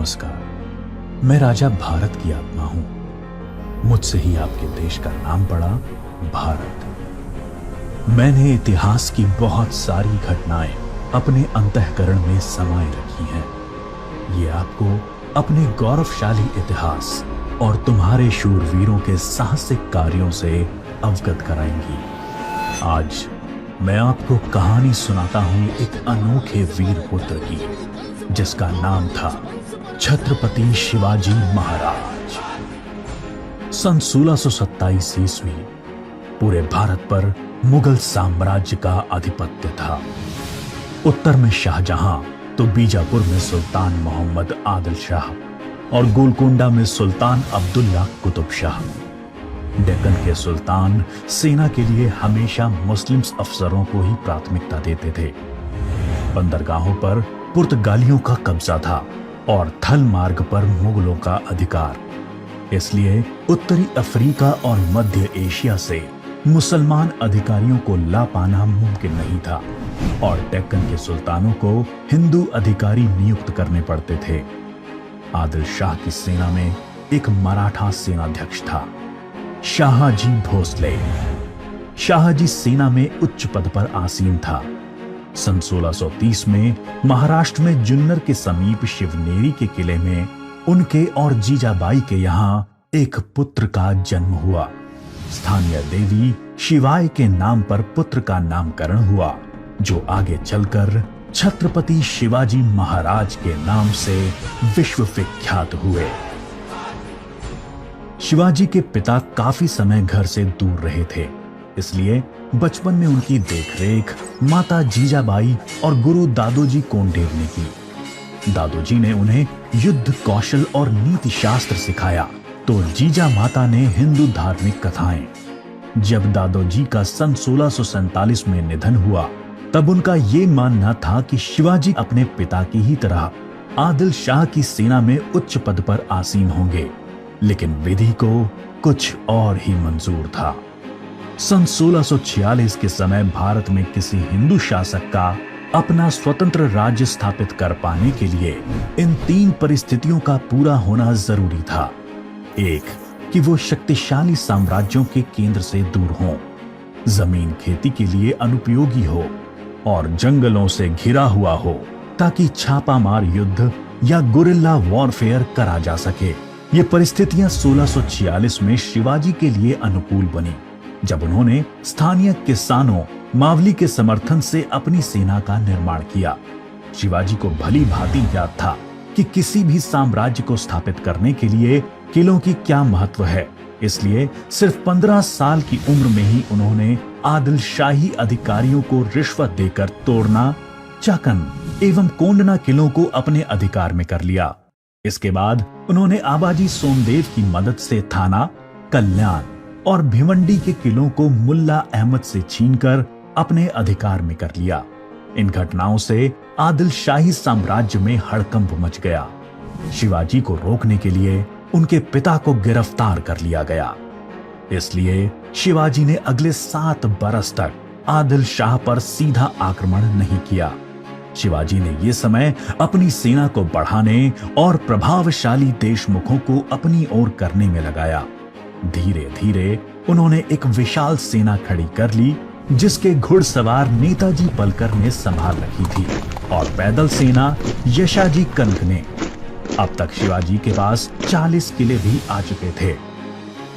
नमस्कार। मैं राजा भारत की आत्मा हूं। मुझसे ही आपके देश का नाम पड़ा भारत। मैंने इतिहास की बहुत सारी घटनाएं अपने अंतःकरण में समाये रखी हैं। ये आपको अपने गौरवशाली इतिहास और तुम्हारे शूरवीरों के साहसिक कार्यों से अवगत कराएंगी। आज मैं आपको कहानी सुनाता हूं एक अनोखे वीर पुत्र की, जिसका नाम था छत्रपति शिवाजी महाराज। सन 1627 ईस्वी पूरे भारत पर मुगल साम्राज्य का आधिपत्य था। उत्तर में शाहजहां तो बीजापुर में सुल्तान मोहम्मद आदिल शाह और गोलकोंडा में सुल्तान अब्दुल्ला कुतुब शाह। डेक्कन के सुल्तान सेना के लिए हमेशा मुस्लिम अफसरों को ही प्राथमिकता देते थे। बंदरगाहों पर पुर्तगालियों का कब्जा था और थल मार्ग पर मुगलों का अधिकार। इसलिए उत्तरी अफ्रीका और मध्य एशिया से मुसलमान अधिकारियों को ला पाना मुमकिन नहीं था और डेक्कन के सुल्तानों को हिंदू अधिकारी नियुक्त करने पड़ते थे। आदिल शाह की सेना में एक मराठा सेनाध्यक्ष था, शाहजी भोसले। शाहजी सेना में उच्च पद पर आसीन था। सन 1630 में महाराष्ट्र में जुन्नर के समीप शिवनेरी के किले में उनके और जीजाबाई के यहां एक पुत्र का जन्म हुआ। स्थानीय देवी शिवाय के नाम पर पुत्र का नामकरण हुआ, जो आगे चलकर छत्रपति शिवाजी महाराज के नाम से विश्व विख्यात हुए। शिवाजी के पिता काफी समय घर से दूर रहे थे, इसलिए बचपन में उनकी देखरेख माता जीजाबाई और गुरु दादोजी कोंडेर ने की। दादोजी ने उन्हें युद्ध कौशल और नीति शास्त्र सिखाया, तो जीजा माता ने हिंदू धार्मिक कथाएं। जब दादोजी का सन 1647 में निधन हुआ, तब उनका ये मानना था कि शिवाजी अपने पिता की ही तरह आदिल शाह की सेना में उच्च पद पर आसीन होंगे, लेकिन विधि को कुछ और ही मंजूर था। सन 1646 के समय भारत में किसी हिंदू शासक का अपना स्वतंत्र राज्य स्थापित कर पाने के लिए इन तीन परिस्थितियों का पूरा होना जरूरी था। एक, कि वो शक्तिशाली साम्राज्यों के केंद्र से दूर हो, जमीन खेती के लिए अनुपयोगी हो और जंगलों से घिरा हुआ हो, ताकि छापामार युद्ध या गुरिल्ला वॉरफेयर करा जा सके। ये परिस्थितियां 1646 में शिवाजी के लिए अनुकूल बनी, जब उन्होंने स्थानीय किसानों मावली के समर्थन से अपनी सेना का निर्माण किया। शिवाजी को भली भांति याद था कि किसी भी साम्राज्य को स्थापित करने के लिए किलों की क्या महत्व है, इसलिए सिर्फ 15 साल की उम्र में ही उन्होंने आदिल शाही अधिकारियों को रिश्वत देकर तोड़ना, चाकन एवं कोंडना किलों को अपने अधिकार में कर लिया। इसके बाद उन्होंने आबाजी सोमदेव की मदद से थाना, कल्याण और भिवंडी के किलों को मुल्ला अहमद से छीनकर अपने अधिकार में कर लिया। इन घटनाओं से आदिल शाही साम्राज्य में हड़कंप मच गया। शिवाजी को रोकने के लिए उनके पिता को गिरफ्तार कर लिया गया। इसलिए शिवाजी ने अगले 7 बरस तक आदिल शाह पर सीधा आक्रमण नहीं किया। शिवाजी ने यह समय अपनी सेना को बढ़ाने और प्रभावशाली देशमुखों को अपनी ओर करने में लगाया। धीरे धीरे उन्होंने एक विशाल सेना खड़ी कर ली, जिसके घुड़सवार नेताजी पलकर ने संभाल रखी थी और पैदल सेना यशाजी कनक ने। अब तक शिवाजी के पास 40 किले भी आ चुके थे।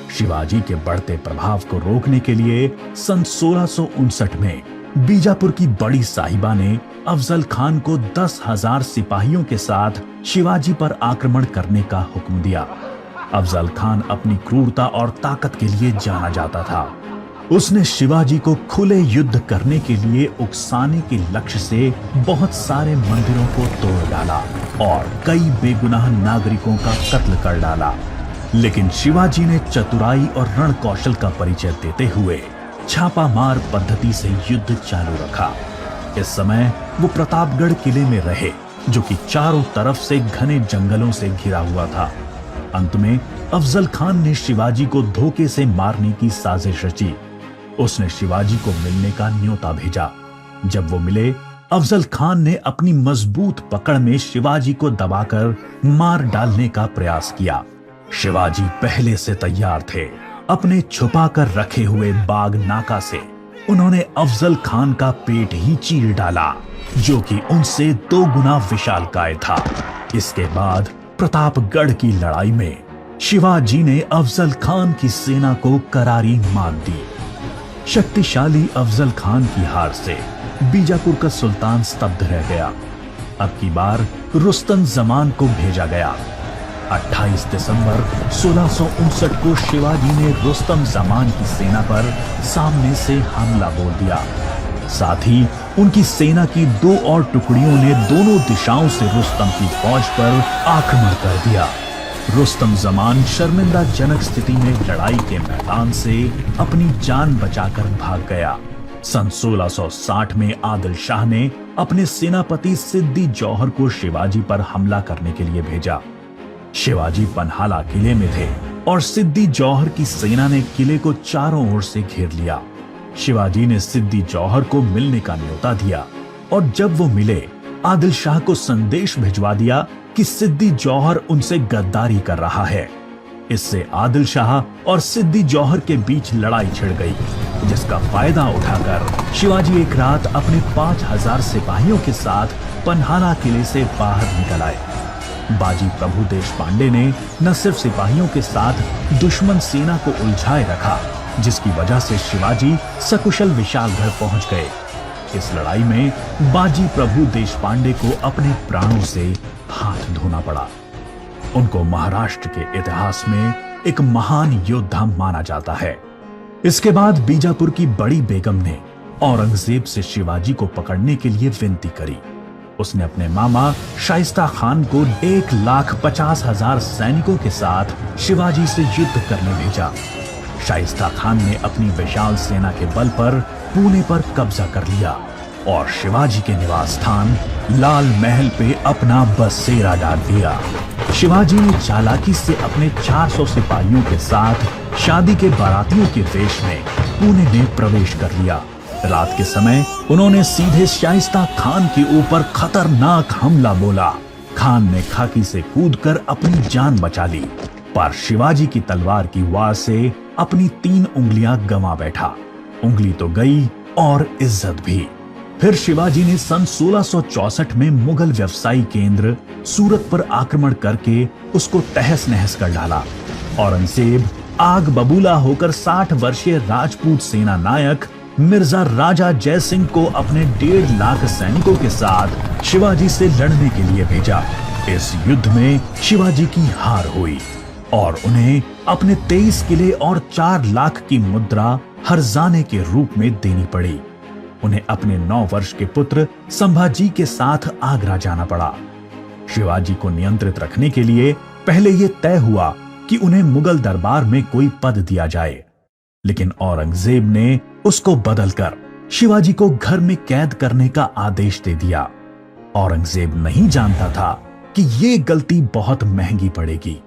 शिवाजी के बढ़ते प्रभाव को रोकने के लिए सन 1659 में बीजापुर की बड़ी साहिबा ने अफजल खान को 10,000 सिपाहियों के साथ शिवाजी पर आक्रमण करने का हुक्म दिया। अफजल खान अपनी क्रूरता और ताकत के लिए जाना जाता था। उसने शिवाजी को खुले युद्ध करने के लिए उकसाने के लक्ष्य से बहुत सारे मंदिरों को तोड़ डाला और कई बेगुनाह नागरिकों का कत्ल कर डाला। लेकिन शिवाजी ने चतुराई और रण कौशल का परिचय देते हुए छापामार पद्धति से युद्ध चालू रखा। इस समय वो प्रतापगढ़ किले में रहे, जो कि चारों तरफ से घने जंगलों से घिरा हुआ था। अंत में अफजल खान ने शिवाजी को धोखे से मारने की साजिश रची। उसने शिवाजी को मिलने का न्योता भेजा। जब वो मिले अफजल खान ने अपनी मजबूत पकड़ में शिवाजी को दबाकर मार डालने का प्रयास किया। शिवाजी पहले से तैयार थे। अपने छुपाकर रखे हुए बाग नाका से उन्होंने अफजल खान का पेट ही चीर डाला, जो कि उनसे 2 गुना विशालकाय था। इसके बाद प्रतापगढ़ की लड़ाई में शिवाजी ने अफजल खान की सेना को करारी मात दी। शक्तिशाली अफजल खान की हार से बीजापुर का सुल्तान स्तब्ध रह गया। अब की बार रुस्तम जमान को भेजा गया। 28 दिसंबर 1659 को शिवाजी ने रुस्तम जमान की सेना पर सामने से हमला बोल दिया। साथ ही उनकी सेना की 2 और टुकड़ियों ने दोनों दिशाओं से रुस्तम की फौज पर आक्रमण कर दिया। रुस्तम जमान शर्मिंदाजनक स्थिति में लड़ाई के मैदान से अपनी जान बचाकर भाग गया। सन 1660 में आदिल शाह ने अपने सेनापति सिद्दी जौहर को शिवाजी पर हमला करने के लिए भेजा। शिवाजी पन्हाला किले में थे और सिद्दी जौहर की सेना ने किले को चारों ओर से घेर लिया। शिवाजी ने सिद्दी जौहर को मिलने का न्योता दिया और जब वो मिले, आदिल शाह को संदेश भिजवा दिया कि सिद्दी जौहर उनसे गद्दारी कर रहा है। इससे आदिल शाह और सिद्दी जौहर के बीच लड़ाई छिड़ गई, जिसका फायदा उठाकर शिवाजी एक रात अपने 5000 सिपाहियों के साथ पन्हाला किले से बाहर निकल आए। बाजी प्रभु देशपांडे ने न सिर्फ सिपाहियों के साथ दुश्मन सेना को उलझाए रखा, जिसकी वजह से शिवाजी सकुशल विशालगढ़ पहुंच गए। इस लड़ाई में बाजी प्रभु देशपांडे को अपने प्राणों से हाथ धोना पड़ा। उनको महाराष्ट्र के इतिहास में एक महान योद्धा माना जाता है। इसके बाद बीजापुर की बड़ी बेगम ने औरंगजेब से शिवाजी को पकड़ने के लिए विनती करी। उसने अपने मामा शाइस्ता खान को 1,50,000 सैनिकों के साथ शिवाजी से युद्ध करने भेजा। शाइस्ता खान ने अपनी विशाल सेना के बल पर पुणे पर कब्जा कर लिया और शिवाजी के निवास स्थान लाल महल पे अपना बसेरा डाल दिया। शिवाजी ने चालाकी से अपने 400 सिपाहियों के साथ शादी के बारातियों के वेश में पुणे में प्रवेश कर लिया। रात के समय उन्होंने सीधे शाइस्ता खान के ऊपर खतरनाक हमला बोला। खान ने खाकी से कूदकर अपनी जान बचा ली, पर शिवाजी की तलवार की वार से अपनी 3 उंगलियां गंवा बैठा। उंगली तो गई और इज्जत भी। फिर शिवाजी ने सन 1664 में मुगल व्यवसायी केंद्र सूरत पर आक्रमण करके उसको तहस नहस कर डाला। औरंगजेब आग बबूला होकर 60 वर्षीय राजपूत सेना नायक मिर्जा राजा जय सिंह को अपने 1.5 लाख सैनिकों के साथ शिवाजी से लड़ने के लिए भेजा। इस युद्ध में शिवाजी की हार हुई और उन्हें अपने 23 किले और 4 लाख की मुद्रा हर्जाने के रूप में देनी पड़ी। उन्हें अपने 9 वर्ष के पुत्र संभाजी के साथ आगरा जाना पड़ा। शिवाजी को नियंत्रित रखने के लिए पहले यह तय हुआ कि उन्हें मुगल दरबार में कोई पद दिया जाए, लेकिन औरंगजेब ने उसको बदलकर शिवाजी को घर में कैद करने का आदेश दे दिया। औरंगजेब नहीं जानता था कि यह गलती बहुत महंगी पड़ेगी।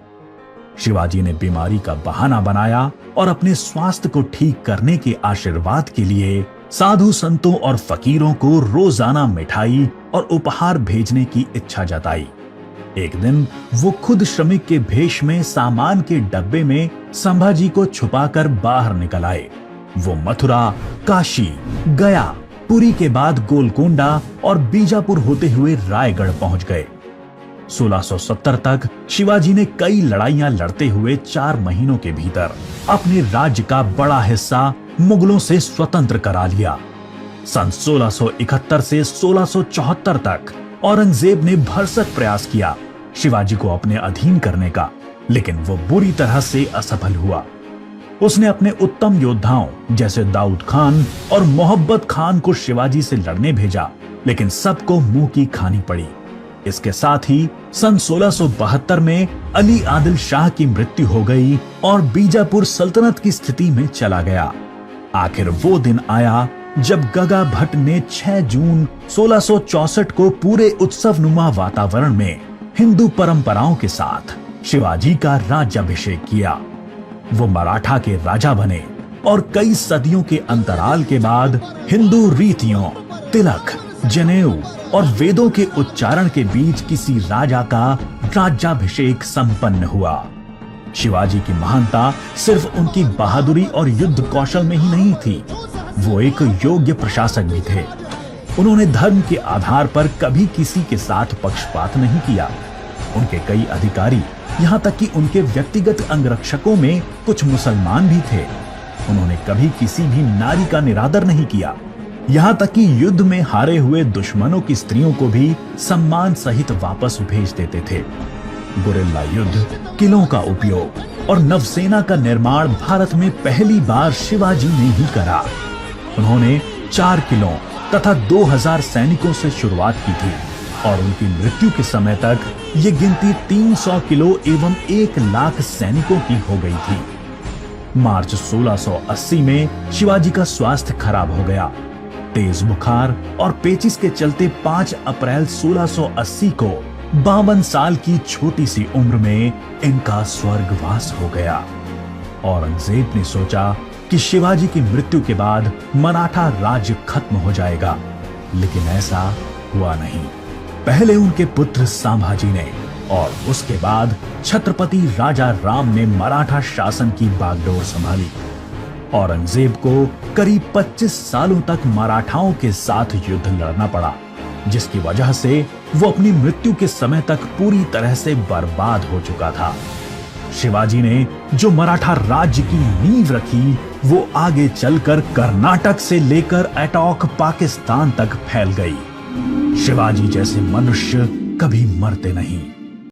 शिवाजी ने बीमारी का बहाना बनाया और अपने स्वास्थ्य को ठीक करने के आशीर्वाद के लिए साधु संतों और फकीरों को रोजाना मिठाई और उपहार भेजने की इच्छा जताई। एक दिन वो खुद श्रमिक के भेष में सामान के डब्बे में संभाजी को छुपाकर बाहर निकल आए। वो मथुरा, काशी, गया, पुरी के बाद गोलकोंडा और बीजापुर होते हुए रायगढ़ पहुंच गए। 1670 तक शिवाजी ने कई लड़ाइयां लड़ते हुए 4 महीनों के भीतर अपने राज्य का बड़ा हिस्सा मुगलों से स्वतंत्र करा लिया। सन 1671 से 1674 तक औरंगजेब ने भरसक प्रयास किया शिवाजी को अपने अधीन करने का, लेकिन वो बुरी तरह से असफल हुआ। उसने अपने उत्तम योद्धाओं जैसे दाऊद खान और मोहब्बत खान को शिवाजी से लड़ने भेजा, लेकिन सबको मुंह की खानी पड़ी। इसके साथ ही सन 1672 में अली आदिल शाह की मृत्यु हो गई और बीजापुर सल्तनत की स्थिति में चला गया। आखिर वो दिन आया जब गगा भट्ट ने 6 जून 1664 को पूरे उत्सवनुमा वातावरण में हिंदू परंपराओं के साथ शिवाजी का राज्याभिषेक किया। वो मराठा के राजा बने और कई सदियों के अंतराल के बाद हिंदू रीतियों, तिलक, जनेऊ और वेदों के उच्चारण के बीच किसी राजा का राज्याभिषेक संपन्न हुआ। शिवाजी की महानता सिर्फ उनकी बहादुरी और युद्ध कौशल में ही नहीं थी, वो एक योग्य प्रशासक भी थे। उन्होंने धर्म के आधार पर कभी किसी के साथ पक्षपात नहीं किया। उनके कई अधिकारी, यहाँ तक कि उनके व्यक्तिगत अंगरक्षकों में कुछ मुसलमान भी थे। उन्होंने कभी किसी भी नारी का निरादर नहीं किया, यहाँ तक कि युद्ध में हारे हुए दुश्मनों की स्त्रियों को भी सम्मान सहित वापस भेज देते थे। गुरिल्ला युद्ध, किलों का उपयोग और नवसेना का निर्माण भारत में पहली बार शिवाजी ने ही करा। उन्होंने 4 किलों तथा 2000 सैनिकों से शुरुआत की थी और उनकी मृत्यु के समय तक ये गिनती 300 किलो एवं 1 लाख सैनिकों की हो गई थी। मार्च 1680 में शिवाजी का स्वास्थ्य खराब हो गया। तेज बुखार और पेचिस के चलते 5 अप्रैल 1680 को 52 साल की छोटी सी उम्र में इनका स्वर्गवास हो गया। औरंगजेब ने सोचा कि शिवाजी की मृत्यु के बाद मराठा राज्य खत्म हो जाएगा, लेकिन ऐसा हुआ नहीं। पहले उनके पुत्र संभाजी ने और उसके बाद छत्रपति राजा राम ने मराठा शासन की बागडोर संभाली। औरंगजेब को करीब 25 सालों तक मराठाओं के साथ युद्ध लड़ना पड़ा, जिसकी वजह से वो अपनी मृत्यु के समय तक पूरी तरह से बर्बाद हो चुका था। शिवाजी ने जो मराठा राज्य की नींव रखी, वो आगे चलकर कर्नाटक से लेकर अटॉक पाकिस्तान तक फैल गई। शिवाजी जैसे मनुष्य कभी मरते नहीं।